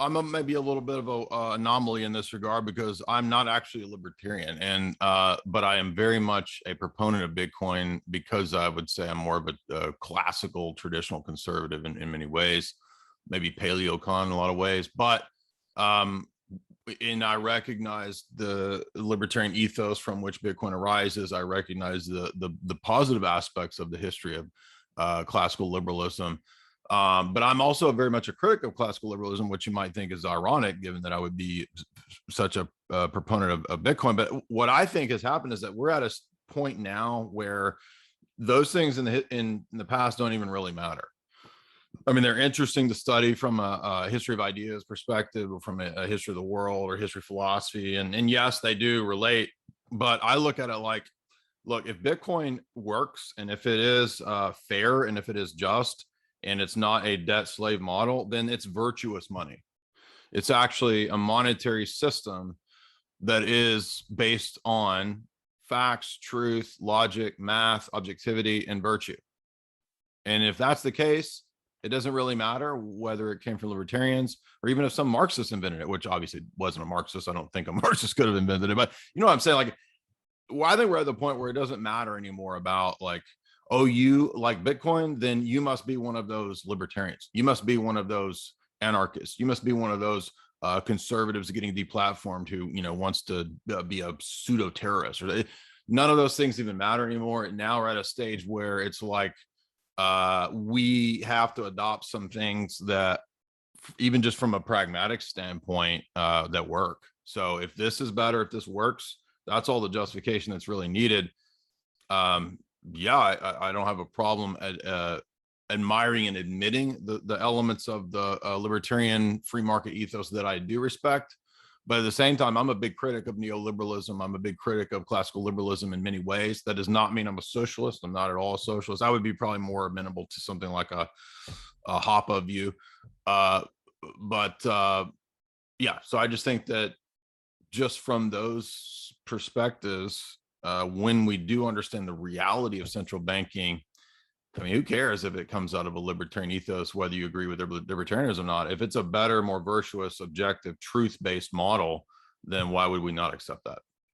maybe a little bit of a anomaly in this regard because I'm not actually a libertarian, and but I am very much a proponent of Bitcoin because I would say I'm more of a classical, traditional conservative in many ways, maybe paleocon in a lot of ways, but um, and I recognize the libertarian ethos from which Bitcoin arises. I recognize the positive aspects of the history of classical liberalism. But I'm also very much a critic of classical liberalism, which you might think is ironic, given that I would be such a proponent of Bitcoin. But what I think has happened is that we're at a point now where those things in the past don't even really matter. I mean, they're interesting to study from a history of ideas perspective, or from a history of the world, or history of philosophy. And yes, they do relate. But I look at it like, look, if Bitcoin works, and if it is fair, and if it is just, and it's not a debt slave model, then it's virtuous money. It's actually a monetary system that is based on facts, truth, logic, math, objectivity, and virtue. And if that's the case, it doesn't really matter whether it came from libertarians or even if some Marxist invented it, which obviously wasn't a Marxist. I don't think a Marxist could have invented it, but you know what I'm saying? Like, well, I think we're at the point where it doesn't matter anymore about like, oh, you like Bitcoin, then you must be one of those libertarians. You must be one of those anarchists. You must be one of those conservatives getting deplatformed who, you know, wants to be a pseudo terrorist. Or none of those things even matter anymore. Now we're at a stage where it's like we have to adopt some things that, even just from a pragmatic standpoint, that work. So if this is better, if this works, that's all the justification that's really needed. Yeah, I don't have a problem at admiring and admitting the elements of the libertarian free market ethos that I do respect. But at the same time, I'm a big critic of neoliberalism. I'm a big critic of classical liberalism in many ways. That does not mean I'm a socialist. I'm not at all a socialist. I would be probably more amenable to something like a Hoppe view. Yeah, so I just think that just from those perspectives, when we do understand the reality of central banking, I mean, who cares if it comes out of a libertarian ethos, whether you agree with libertarianism or not? If it's a better, more virtuous, objective, truth-based model, then why would we not accept that?